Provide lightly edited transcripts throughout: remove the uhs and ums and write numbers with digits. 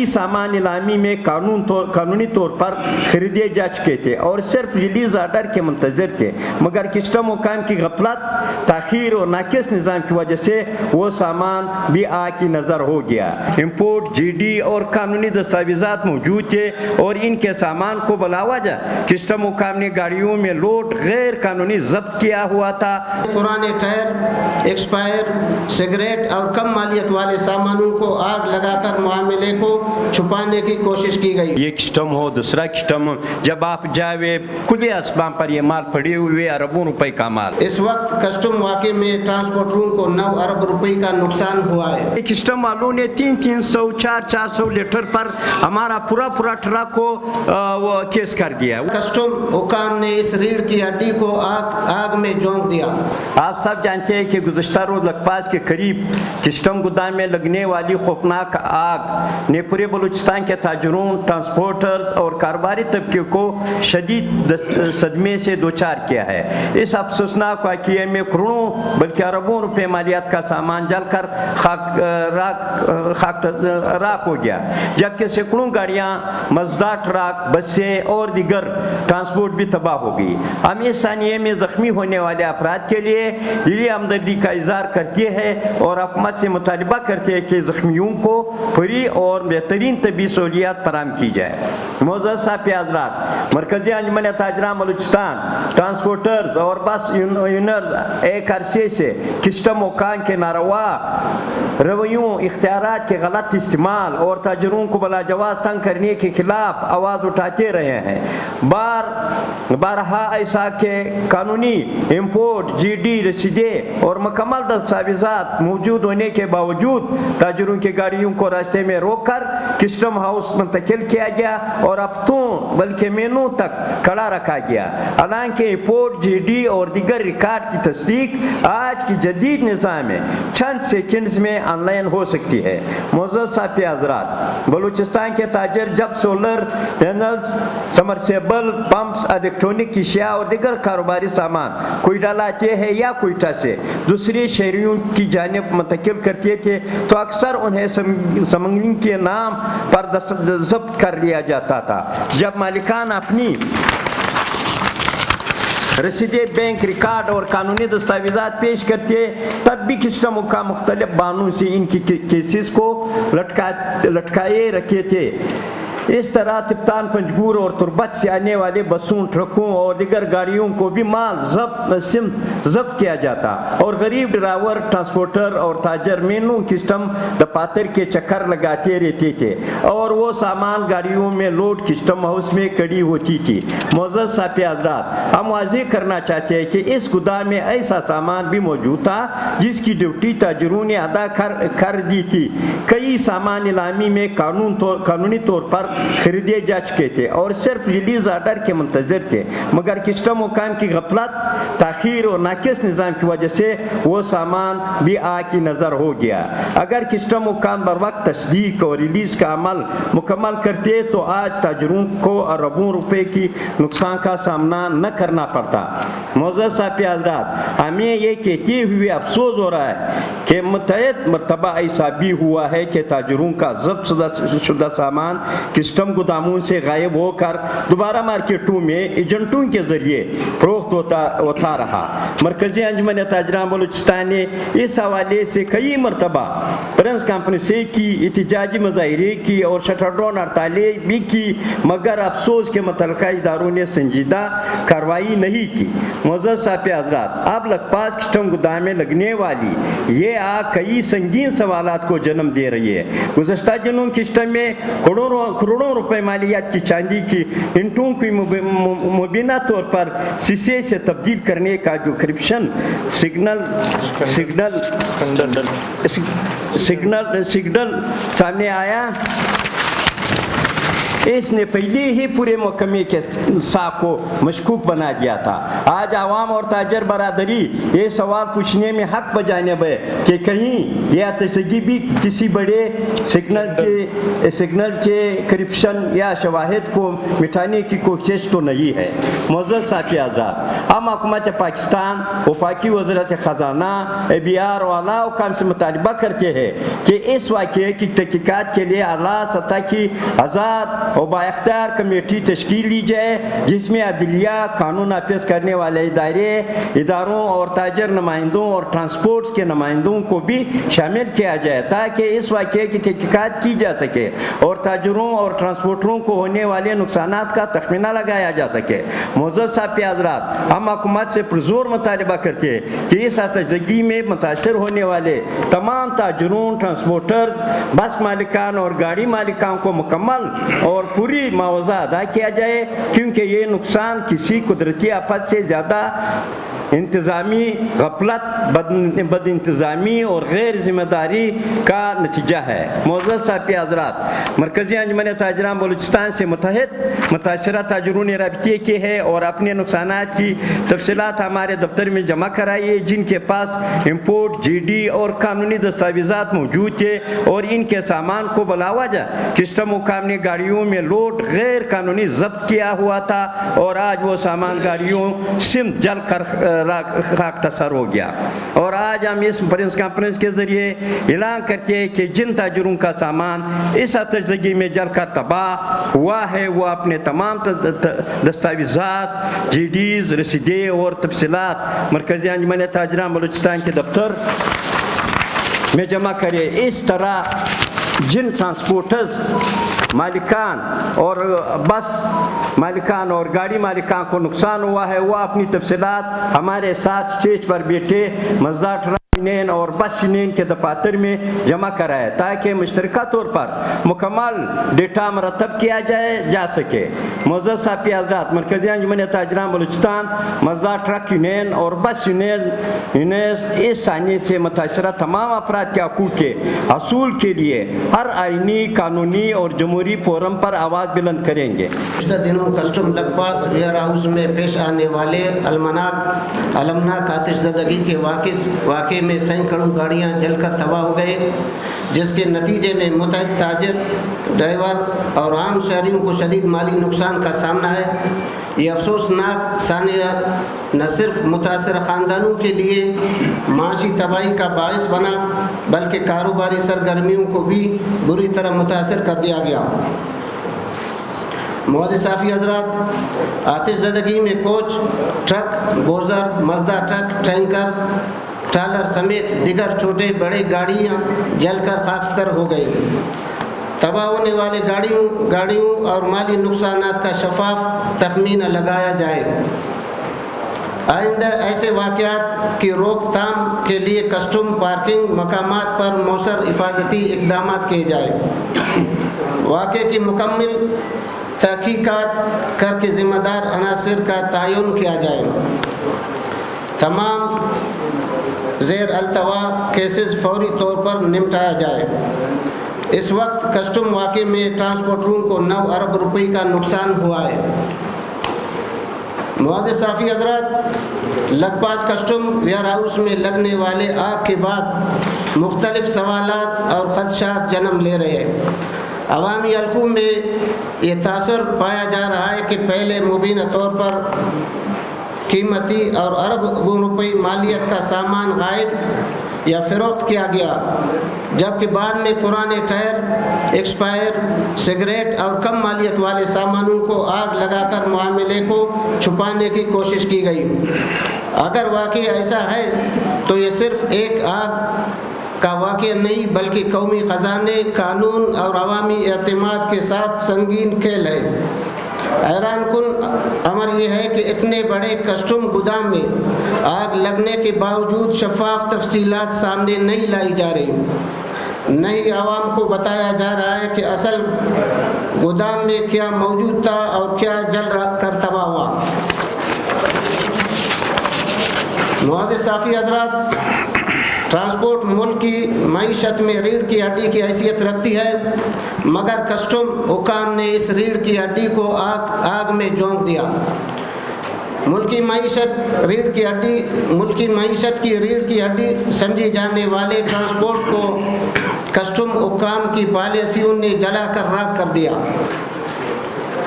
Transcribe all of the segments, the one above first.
کئی سامان نیلامی میں قانونی طور پر خریدے جا چکے تھے اور صرف ریلیز آرڈر کے منتظر تھے، مگر کسٹم حکام کی غفلت، تاخیر اور ناقص نظام کی وجہ سے وہ سامان بھی آگ کی نظر ہو گیا۔ امپورٹ جی ڈی اور قانونی دستاویزات موجود تھے اور ان کے سامان کو بلا وجہ کسٹم حکام نے گاڑیوں میں لوڈ غیر قانونی ضبط کیا ہوا تھا۔ پرانے ٹائر، ایکسپائر سگریٹ اور کم مالیت والے سامانوں کو آگ لگا کر معاملے کو چھپانے کی کوشش کی گئی۔ یہ کسٹم ہو، دوسرا کسٹم ہو، جب آپ جاوے کھلے اسباب پر یہ مال پڑے ہوئے اربوں روپے کا مال۔ اس وقت کسٹم واقعے میں ٹرانسپورٹروں کو 9 ارب روپے کا نقصان ہوا ہے۔ کسٹم والوں نے 300 400 لیٹر پر ہمارا پورا ٹرک کو کیس کر دیا۔ کسٹم حکام نے اس ریڑھ کی ہڈی کو آگ میں جھونک دیا۔ آپ سب جانتے ہیں کہ گزشتہ روز لکپاس کے قریب کسٹم گودام میں لگنے والی خوفناک آگ نے پورے بلوچستان کے تاجروں، ٹرانسپورٹرز اور کاروباری طبقے کو شدید صدمے سے دوچار کیا ہے۔ اس افسوسناک واقعے میں کروڑوں بلکہ اربوں روپے مالیات کا سامان جل کر راکھ ہو گیا، جبکہ سینکڑوں گاڑیاں، مزدار ٹرک، بسیں اور دیگر ٹرانسپورٹ بھی تباہ ہو گئی۔ ہم اس ثانیے میں زخمی ہونے والے افراد کے لیے دلی ہمدردی کا اظہار کرتے ہیں اور حکومت سے مطالبہ کرتے ہیں کہ زخمیوں کو فوری اور بہترین طبی سہولیات فراہم کی جائے۔ معزز صاحب حضرات، مرکزی انجمن تاجران بلوچستان، ٹرانسپورٹرز اور بس یونینز ایک عرصے سے کسٹم حکام کے ناروا رویوں، اختیارات کے غلط استعمال اور تاجروں کو بلا جواز تنگ کرنے کے خلاف آواز اٹھاتے رہے ہیں۔ بارہا ایسا کہ قانونی امپورٹ جی ڈی رسیدیں اور مکمل دستاویزات موجود ہونے کے باوجود تاجروں کی گاڑیوں کو راستے میں روک کر کسٹم ہاؤس منتقل کیا گیا اور ہفتوں بلکہ مہینوں تک کھڑا رکھا گیا، حالانکہ امپورٹ جی ڈی اور دیگر ریکارڈ کی تصدیق آج کی جدید نظام میں چند سیکنڈز میں آن لائن ہو سکتی ہے۔ معزز صاحب حضرات، بلوچستان کے تاجر جب solar panels, submersible pumps, electronic اشیاء اور دیگر کاروباری سامان کوئٹہ لاتے ہیں یا کوئٹہ سے دوسرے شہریوں کی جانب منتقل کرتے تھے تو اکثر انہیں سمگلنگ کے نام پر ضبط کر لیا جاتا تھا۔ جب مالکان اپنی رسیدیں، بینک ریکارڈ اور قانونی دستاویزات پیش کرتے تب بھی کسٹم حکام مختلف بہانوں سے ان کی کیسز کو لٹکائے رکھے تھے۔ اس طرح تپتان، پنجگور اور تربت سے آنے والے بسوں، ٹرکوں اور دیگر گاڑیوں کو بھی مال ضبط کیا جاتا اور غریب ڈرائیور، ٹرانسپورٹر اور تاجر مینوں کسٹم دفاتر کے چکر لگاتے رہتے تھے اور وہ سامان گاڑیوں میں لوڈ کسٹم ہاؤس میں کھڑی ہوتی تھی۔ معزز صاحب حضرات، ہم واضح کرنا چاہتے ہیں کہ اس گودام میں ایسا سامان بھی موجود تھا جس کی ڈیوٹی تاجروں نے ادا کر دی تھی۔ کئی سامان نیلامی میں قانونی طور پر خریدے جا چکے تھے اور صرف ریلیز آرڈر کے منتظر تھے، مگر کسٹم حکام کی غفلت، تاخیر اور ناقص نظام کی وجہ سے وہ سامان بھی آگ کی نظر ہو گیا۔ اگر کسٹم حکام بر وقت تصدیق اور ریلیز کا عمل مکمل کرتے تو آج تاجروں کو اربوں روپے کی نقصان کا سامنا نہ کرنا پڑتا۔ معزز صاحب حضرات، ہمیں یہ کہتے ہوئے افسوس ہو رہا ہے کہ متعدد مرتبہ ایسا بھی ہوا ہے کہ تاجروں کا ضبط شدہ سامان کسٹم گوداموں سے غائب ہو کر دوبارہ مارکیٹوں میں ایجنٹوں کے ذریعے فروخت ہوتا رہا۔ مرکزی انجمن تاجران بلوچستان نے اس حوالے سے کئی مرتبہ پریس کانفرنسیں کی، احتجاجی مظاہرے کی اور شٹر ڈاؤن ہڑتالیں بھی کی، مگر افسوس کے متعلقہ اداروں نے سنجیدہ کارروائی نہیں کی۔ معزز صاحب حضرات، اب لکپاس کسٹم گودام میں لگنے والی یہ آگ کئی سنگین سوالات کو جنم دے رہی ہے۔ گزشتہ دنوں کسٹم میں کروڑوں روپے مالیات کی چاندی کی انٹوں کی مبینہ طور پر شیشے سے تبدیل کرنے کا جو کرپشن سگنل سامنے آیا اس نے پہلے ہی پورے محکمے کے ساکھ کو مشکوک بنا دیا تھا۔ آج عوام اور تاجر برادری یہ سوال پوچھنے میں حق بجانب ہے کہ کہیں یہ تشگی بھی کسی بڑے سگنل کے کرپشن یا شواہد کو مٹانے کی کوشش تو نہیں ہے۔ معزز صاحب حضرات، ہم حکومت پاکستان وفاقی وزارت خزانہ ABR اور اعلیٰ حکام سے مطالبہ کرتے ہیں کہ اس واقعے کی تحقیقات کے لیے اعلیٰ سطح کی آزاد و بااختیار کمیٹی تشکیل دی جائے، جس میں عدلیہ، قانون نافذ کرنے والے اداروں اور تاجر نمائندوں اور ٹرانسپورٹس کے نمائندوں کو بھی شامل کیا جائے تاکہ اس واقعے کی تحقیقات کی جا سکے اور تاجروں اور ٹرانسپورٹروں کو ہونے والے نقصانات کا تخمینہ لگایا جا سکے۔ معزز صاحب حضرات، ہم حکومت سے پرزور مطالبہ کرتے ہیں کہ اس تشگی میں متاثر ہونے والے تمام تاجروں، ٹرانسپورٹر، بس مالکان اور گاڑی مالکان کو مکمل اور پوری معاوضہ ادا کیا جائے، کیونکہ یہ نقصان کسی قدرتی آفت سے زیادہ انتظامی غفلت، بد انتظامی اور غیر ذمہ داری کا نتیجہ ہے۔ معزز صاحب حضرات، مرکزی انجمن تاجران بلوچستان سے متاثرہ تاجروں نے رابطے کیے ہیں اور اپنے نقصانات کی تفصیلات ہمارے دفتر میں جمع کرائی ہے، جن کے پاس امپورٹ، GD اور قانونی دستاویزات موجود تھے اور ان کے سامان کو بلاوجہ کسٹم حکام نے گاڑیوں میں لوڈ غیر قانونی ضبط کیا ہوا تھا اور آج وہ سامان گاڑیوں سمت جل کر خاک تسر ہو گیا۔ اور آج ہم اس پریس کانفرنس کے ذریعے اعلان کرتے ہیں کہ جن تاجروں کا سامان اس تشگی میں جل کر تباہ ہوا ہے وہ اپنے تمام دستاویزات، GDs، رسیدیں اور تفصیلات مرکزی انجمن تاجران بلوچستان کے دفتر میں جمع کرے۔ اس طرح جن ٹرانسپورٹرز مالکان اور بس مالکان اور گاڑی مالکان کو نقصان ہوا ہے وہ اپنی تفصیلات ہمارے ساتھ اسٹیج پر بیٹھے مزدار ٹرک یونین اور بس یونین کے دفاتر میں جمع کرائے تاکہ مشترکہ طور پر مکمل ڈیٹا مرتب کیا جا سکے۔ معزز صاحب حضرات، مرکزی انجمن تاجران بلوچستان مزدار ٹرک یونین اور بس یونین اس ثانیے سے متاثرہ تمام افراد کے حقوق کے حصول کے لیے ہر آئینی، قانونی اور جمہوری فورم پر آواز بلند کریں گے۔ گزشتہ دنوں کسٹم لگ پاس ویئر ہاؤس میں پیش آنے والے المناک آتش زدگی کے واقعے میں سینکڑوں گاڑیاں جل کر تباہ ہو گئے، جس کے نتیجے میں متعدد تاجر، ڈرائیور اور عام شہریوں کو شدید مالی نقصان کا سامنا ہے۔ یہ افسوسناک سانحہ نہ صرف متاثرہ خاندانوں کے لیے معاشی تباہی کا باعث بنا بلکہ کاروباری سرگرمیوں کو بھی بری طرح متاثر کر دیا گیا۔ معزز صافی حضرات، آتش زدگی میں coach, truck, bowser, Mazda truck, tanker, trailer سمیت دیگر چھوٹے بڑے گاڑیاں جل کر خاکستر ہو گئی۔ تباہ ہونے والے گاڑیوں اور مالی نقصانات کا شفاف تخمینہ لگایا جائے۔ آئندہ ایسے واقعات کی روک تھام کے لیے کسٹم پارکنگ مقامات پر مؤثر حفاظتی اقدامات کیے جائیں۔ واقعے کی مکمل تحقیقات کر کے ذمہ دار عناصر کا تعین کیا جائے۔ تمام زیر التوا کیسز فوری طور پر نمٹایا جائے۔ اس وقت کسٹم واقعے میں ٹرانسپورٹروں کو 9 ارب روپے کا نقصان ہوا ہے۔ معزز صافی حضرات، لگ پاس کسٹم ویئر ہاؤس میں لگنے والے آگ کے بعد مختلف سوالات اور خدشات جنم لے رہے ہیں۔ عوامی حلقوں میں یہ تاثر پایا جا رہا ہے کہ پہلے مبینہ طور پر قیمتی اور اربوں روپے مالیت کا سامان غائب یا فروخت کیا گیا، جبکہ بعد میں پرانے ٹائر، ایکسپائر، سگریٹ اور کم مالیت والے سامانوں کو آگ لگا کر معاملے کو چھپانے کی کوشش کی گئی۔ اگر واقعی ایسا ہے تو یہ صرف ایک آگ کا واقعہ نہیں بلکہ قومی خزانے، قانون اور عوامی اعتماد کے ساتھ سنگین کھیل ہے۔ حیران کن امر یہ ہے کہ اتنے بڑے کسٹم گودام میں آگ لگنے کے باوجود شفاف تفصیلات سامنے نہیں لائی جا رہی، نہ ہی عوام کو بتایا جا رہا ہے کہ اصل گودام میں کیا موجود تھا اور کیا جل کر تباہ ہوا۔ معزز صافی حضرات، ٹرانسپورٹ ملک کی معیشت میں ریڑھ کی ہڈی کی حیثیت رکھتی ہے، مگر کسٹم حکام نے اس ریڑھ کی ہڈی کو آگ میں جھونک دیا۔ ملکی معیشت کی ریڑھ کی ہڈی سمجھی جانے والے ٹرانسپورٹ کو کسٹم حکام کی پالیسیوں نے جلا کر راکھ کر دیا۔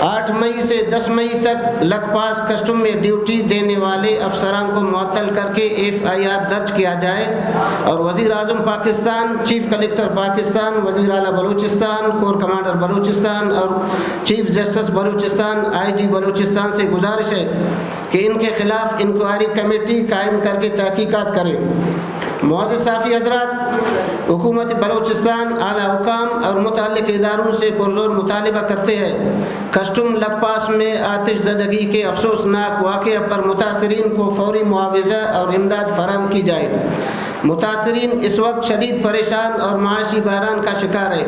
8 مئی سے 10 مئی تک لگ پاس کسٹم میں ڈیوٹی دینے والے افسران کو معطل کر کے FIR درج کیا جائے اور وزیر اعظم پاکستان، چیف کلکٹر پاکستان، وزیر اعلیٰ بلوچستان، کور کمانڈر بلوچستان اور chief justice Balochistan IG Balochistan سے گزارش ہے کہ ان کے خلاف انکوائری کمیٹی قائم کر کے تحقیقات کریں۔ معزز صحافی حضرات، حکومت بلوچستان اعلیٰ حکام اور متعلق اداروں سے پرزور مطالبہ کرتے ہیں کسٹم لگ پاس میں آتش زدگی کے افسوسناک واقعہ پر متاثرین کو فوری معاوضہ اور امداد فراہم کی جائے۔ متاثرین اس وقت شدید پریشان اور معاشی بحران کا شکار ہے۔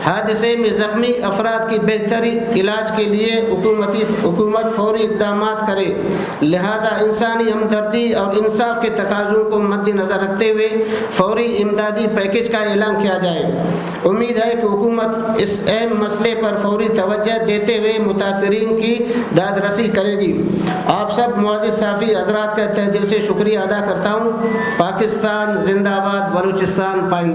حادثے میں زخمی افراد کی بہتری علاج کے لیے حکومت فوری اقدامات کرے، لہذا انسانی ہمدردی اور انصاف کے تقاضوں کو مد نظر رکھتے ہوئے فوری امدادی پیکیج کا اعلان کیا جائے۔ امید ہے کہ حکومت اس اہم مسئلے پر فوری توجہ دیتے ہوئے متاثرین کی داد رسی کرے گی۔ آپ سب معزز صحافی حضرات کا تہ دل سے شکریہ ادا کرتا ہوں۔ پاکستان زندہ باد، بلوچستان پائندہ۔